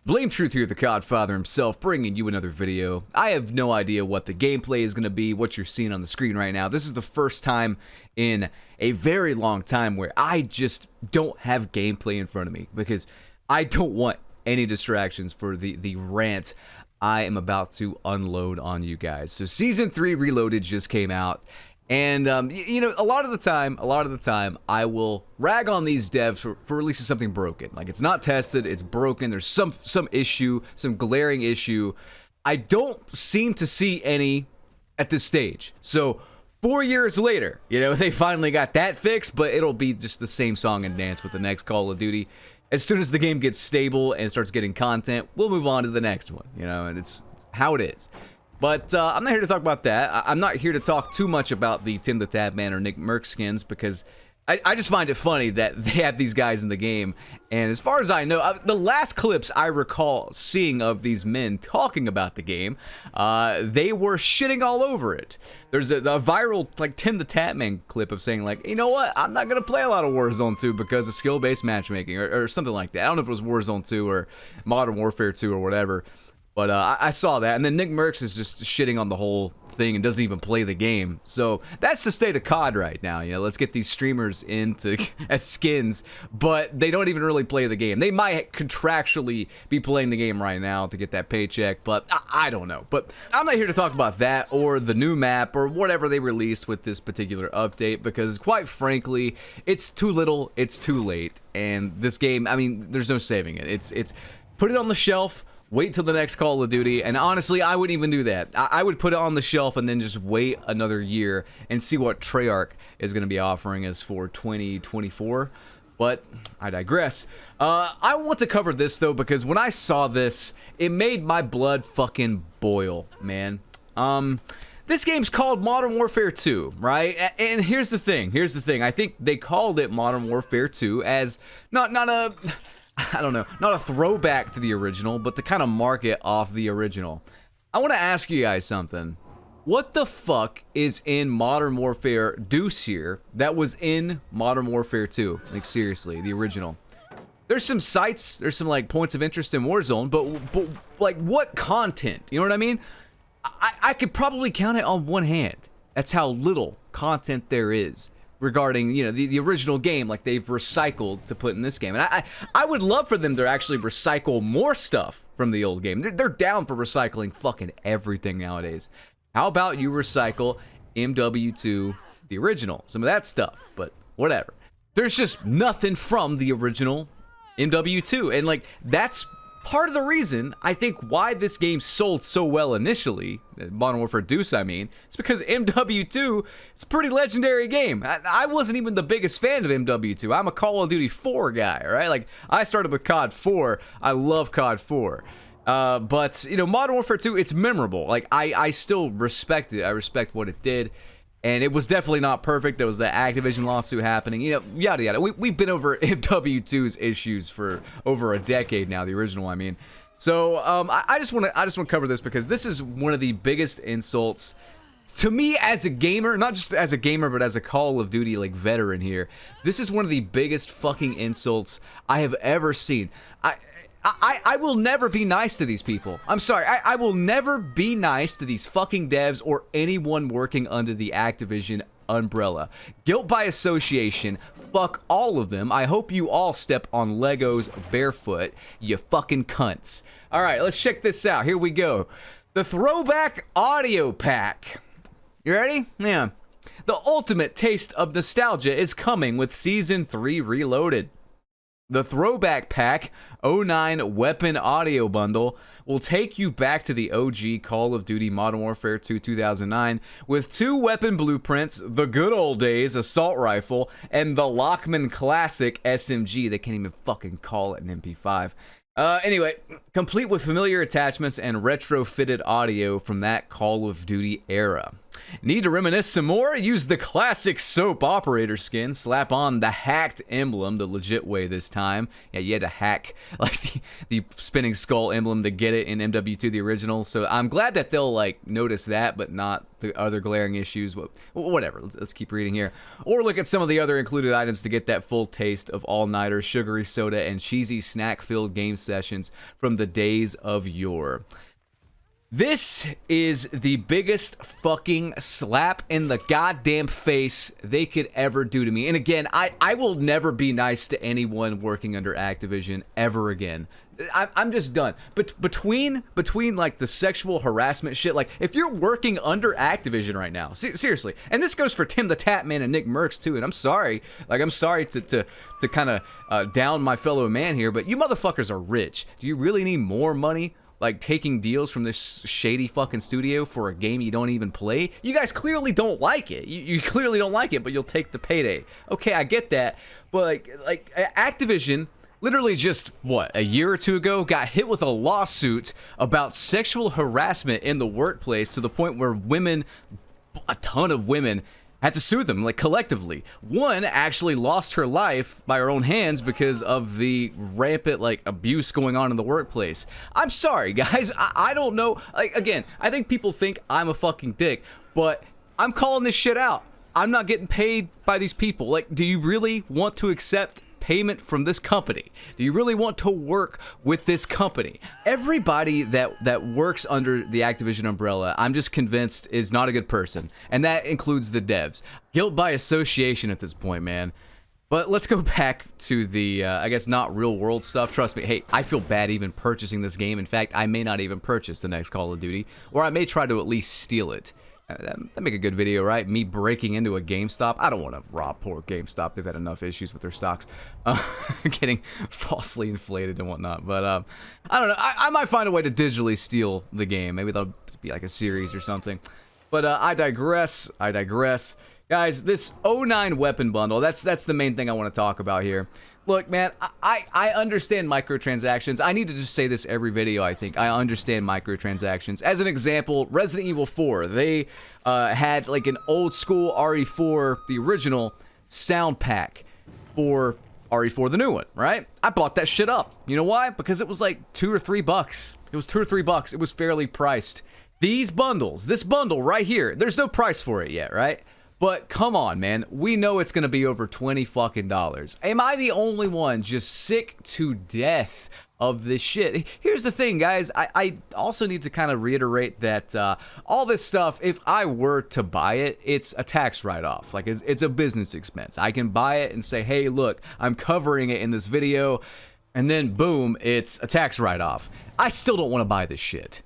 Blame Truth here, the Codfather himself, bringing you another video. I have no idea what the gameplay is going to be, what you're seeing on the screen right now. This is the first time in a very long time where I just don't have gameplay in front of me because I don't want any distractions for the rant I am about to unload on you guys. So Season 3 Reloaded just came out. And, you know, a lot of the time, I will rag on these devs for releasing something broken. Like, it's not tested, it's broken, there's some issue, some glaring issue. I don't seem to see any at this stage. So, 4 years later, you know, they finally got that fixed, but it'll be just the same song and dance with the next Call of Duty. As soon as the game gets stable and starts getting content, we'll move on to the next one, you know, and it's how it is. But I'm not here to talk about that. I'm not here to talk too much about the Tim the Tatman or Nick Mercs skins because I just find it funny that they have these guys in the game. And as far as I know, the last clips I recall seeing of these men talking about the game, they were shitting all over it. There's a viral like Tim the Tatman clip of saying like, you know what, I'm not going to play a lot of Warzone 2 because of skill-based matchmaking or something like that. I don't know if it was Warzone 2 or Modern Warfare 2 or whatever. But I saw that, and then Nick Mercs is just shitting on the whole thing and doesn't even play the game. So that's the state of COD right now. You know, let's get these streamers into as skins, but they don't even really play the game. They might contractually be playing the game right now to get that paycheck, but I don't know. But I'm not here to talk about that or the new map or whatever they released with this particular update because, quite frankly, it's too little, it's too late, and this game, I mean, there's no saving it. It's put it on the shelf. Wait till the next Call of Duty, and honestly, I wouldn't even do that. I would put it on the shelf and then just wait another year and see what Treyarch is going to be offering us for 2024, but I digress. I want to cover this, though, because when I saw this, it made my blood fucking boil, man. This game's called Modern Warfare 2, right? And here's the thing, I think they called it Modern Warfare 2 as not a... I don't know, not a throwback to the original, but to kind of mark it off the original. I want to ask you guys something. What the fuck is in Modern Warfare Deuce here that was in Modern Warfare 2? Like, seriously, the original. There's some sites, there's some, like, points of interest in Warzone, but like, what content? You know what I mean? I could probably count it on one hand. That's how little content there is regarding, you know, the original game, like they've recycled to put in this game. And I would love for them to actually recycle more stuff from the old game. They're down for recycling fucking everything nowadays. How about you recycle MW2, the original, some of that stuff, but whatever. There's just nothing from the original MW2, and like, that's part of the reason I think why this game sold so well initially, Modern Warfare Deuce I mean, it's because MW2, it's a pretty legendary game. I wasn't even the biggest fan of MW2. I'm a Call of Duty 4 guy, right? Like, I started with COD 4. I love COD 4. But, you know, Modern Warfare 2, it's memorable. Like, I still respect it. I respect what it did. And it was definitely not perfect. There was the Activision lawsuit happening, you know, yada yada. We've been over MW2's issues for over a decade now, the original, I mean. So I just want to cover this because this is one of the biggest insults to me as a gamer, not just as a gamer, but as a Call of Duty like veteran here. This is one of the biggest fucking insults I have ever seen. I will never be nice to these people. I'm sorry. I will never be nice to these fucking devs or anyone working under the Activision umbrella. Guilt by association. Fuck all of them. I hope you all step on Legos barefoot, you fucking cunts. All right, let's check this out. Here we go. The Throwback Audio Pack. You ready? Yeah. The ultimate taste of nostalgia is coming with Season 3 Reloaded. The Throwback Pack 09 Weapon Audio Bundle will take you back to the OG Call of Duty Modern Warfare 2 2009 with 2 weapon blueprints, the good old days assault rifle, and the Lockman Classic SMG. They can't even fucking call it an MP5. Anyway, complete with familiar attachments and retrofitted audio from that Call of Duty era. Need to reminisce some more? Use the classic soap operator skin, slap on the hacked emblem the legit way this time. Yeah, you had to hack like the spinning skull emblem to get it in MW2, the original. So I'm glad that they'll like notice that, but not the other glaring issues. Whatever, let's keep reading here. Or look at some of the other included items to get that full taste of all-nighter, sugary soda, and cheesy snack-filled game sessions from the days of yore. This is the biggest fucking slap in the goddamn face they could ever do to me. And again, I will never be nice to anyone working under Activision ever again. I'm just done. But between like the sexual harassment shit, like if you're working under Activision right now, seriously, and this goes for Tim the Tatman and Nick Merckx too. And I'm sorry to kind of down my fellow man here, but you motherfuckers are rich. Do you really need more money? Like taking deals from this shady fucking studio for a game you don't even play? You guys clearly don't like it. You clearly don't like it, but you'll take the payday. Okay, I get that. But like Activision literally just, what, a year or two ago got hit with a lawsuit about sexual harassment in the workplace to the point where women, a ton of women, had to sue them, like, collectively. One actually lost her life by her own hands because of the rampant, like, abuse going on in the workplace. I'm sorry, guys. I don't know. Like, again, I think people think I'm a fucking dick, but I'm calling this shit out. I'm not getting paid by these people. Like, do you really want to accept payment from this company? Do you really want to work with this company? Everybody that works under the Activision umbrella, I'm just convinced is not a good person, and that includes the devs. Guilt by association at this point, man. But let's go back to the, I guess, not real world stuff. Trust me, hey, I feel bad even purchasing this game. In fact, I may not even purchase the next Call of Duty, or I may try to at least steal it. That'd make a good video, right? Me breaking into a GameStop. I don't want to rob poor GameStop. They've had enough issues with their stocks. Getting falsely inflated and whatnot. But I don't know. I might find a way to digitally steal the game. Maybe that'll be like a series or something. But I digress. Guys, this 09 weapon bundle, that's the main thing I want to talk about here. Look, man, I understand microtransactions. I need to just say this every video, I think. I understand microtransactions. As an example, Resident Evil 4, they had like an old school RE4, the original, sound pack for RE4, the new one, right? I bought that shit up. You know why? Because it was like $2 or $3. It was $2 or $3. It was fairly priced. These bundles, this bundle right here, there's no price for it yet, right? But come on, man. We know it's gonna be over $20 fucking. Am I the only one just sick to death of this shit? Here's the thing, guys. I also need to kind of reiterate that all this stuff, if I were to buy it, it's a tax write-off. Like, it's a business expense. I can buy it and say, hey, look, I'm covering it in this video, and then boom, it's a tax write-off. I still don't want to buy this shit.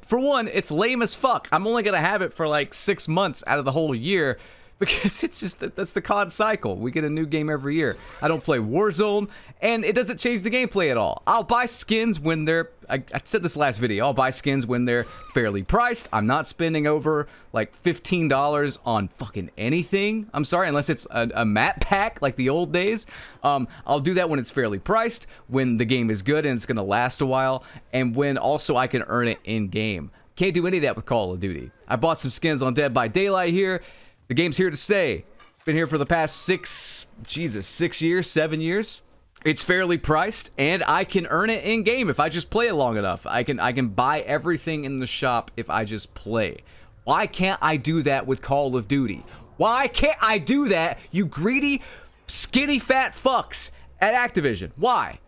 For one, it's lame as fuck. I'm only gonna have it for like 6 months out of the whole year because it's just that's the COD cycle. We get a new game every year. I don't play Warzone, and it doesn't change the gameplay at all. I'll buy skins when they're, I said this last video, I'll buy skins when they're fairly priced. I'm not spending over like $15 on fucking anything. I'm sorry, unless it's a map pack like the old days. I'll do that when it's fairly priced, when the game is good and it's gonna last a while, and when also I can earn it in game. Can't do any of that with Call of Duty. I bought some skins on Dead by Daylight here. The game's here to stay. It's been here for the past 6 years, 7 years. It's fairly priced, and I can earn it in game if I just play it long enough. I can buy everything in the shop if I just play. Why can't I do that with Call of Duty? Why can't I do that, you greedy, skinny, fat fucks at Activision? Why?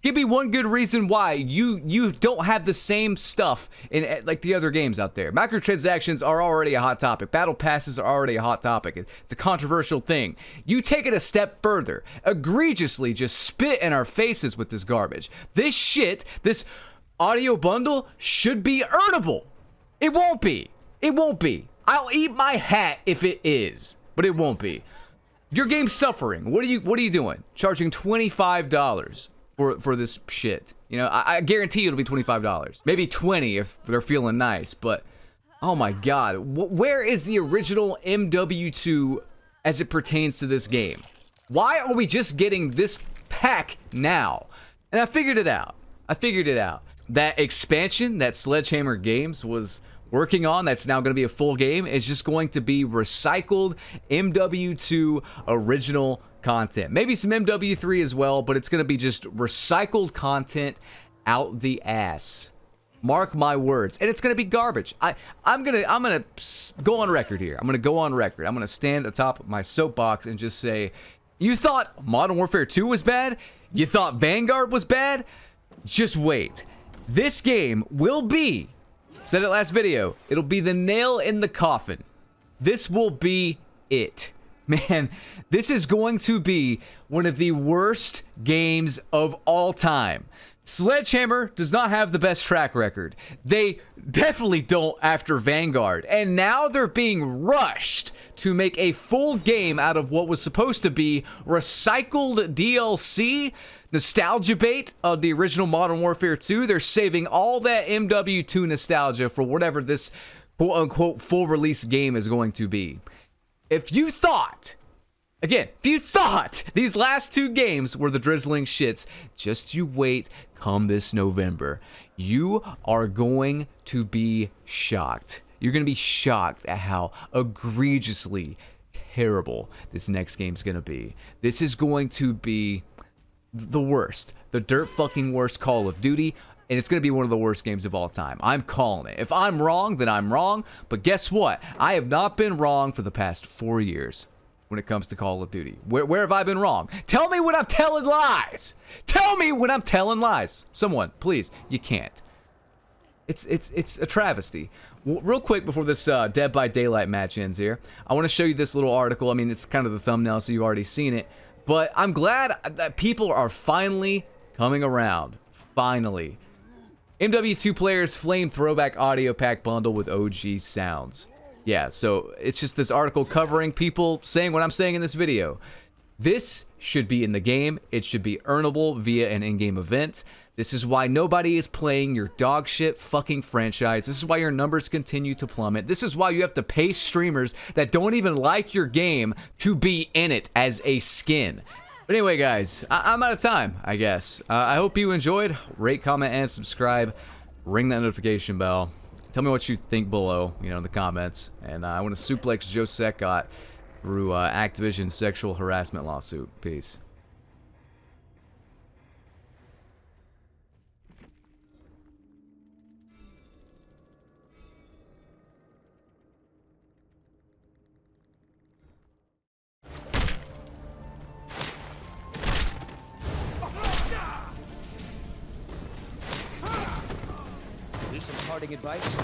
Give me one good reason why you don't have the same stuff in like the other games out there. Microtransactions are already a hot topic. Battle passes are already a hot topic. It's a controversial thing. You take it a step further. Egregiously just spit in our faces with this garbage. This shit, this audio bundle should be earnable. It won't be. It won't be. I'll eat my hat if it is, but it won't be. Your game's suffering. What are you doing? Charging $25 for this shit. You know, I guarantee it'll be $25. Maybe 20 if they're feeling nice, but oh my god, where is the original MW2 as it pertains to this game? Why are we just getting this pack now? And I figured it out. That expansion that Sledgehammer Games was working on that's now going to be a full game is just going to be recycled MW2 original content. Maybe some MW3 as well, but it's going to be just recycled content out the ass. Mark my words. And it's going to be garbage. I'm going to go on record here. I'm going to go on record. I'm going to stand atop of my soapbox and just say, you thought Modern Warfare 2 was bad? You thought Vanguard was bad? Just wait. This game will be, said it last video, it'll be the nail in the coffin. This will be it. Man, this is going to be one of the worst games of all time. Sledgehammer does not have the best track record. They definitely don't after Vanguard. And now they're being rushed to make a full game out of what was supposed to be recycled DLC, nostalgia bait of the original Modern Warfare 2. They're saving all that MW2 nostalgia for whatever this quote-unquote full release game is going to be. If you thought, again, if you thought these last two games were the drizzling shits, just you wait come this November. You are going to be shocked. You're going to be shocked at how egregiously terrible this next game's going to be. This is going to be the worst, the dirt fucking worst Call of Duty, and it's going to be one of the worst games of all time. I'm calling it. If I'm wrong, then I'm wrong, but guess what? I have not been wrong for the past 4 years when it comes to Call of Duty. Where have I been wrong? Tell me when I'm telling lies! Tell me when I'm telling lies! Someone, please. You can't. It's a travesty. Well, real quick before this Dead by Daylight match ends here, I want to show you this little article. I mean, it's kind of the thumbnail, so you've already seen it. But I'm glad that people are finally coming around. Finally. MW2 players flame throwback audio pack bundle with OG sounds. Yeah, so it's just this article covering people saying what I'm saying in this video. This should be in the game. It should be earnable via an in-game event. This is why nobody is playing your dog shit fucking franchise. This is why your numbers continue to plummet. This is why you have to pay streamers that don't even like your game to be in it as a skin. But anyway, guys, I'm out of time, I guess. I hope you enjoyed. Rate, comment, and subscribe. Ring that notification bell. Tell me what you think below, in the comments. And I want to suplex Joe Secott through Activision's sexual harassment lawsuit. Peace. Some parting advice?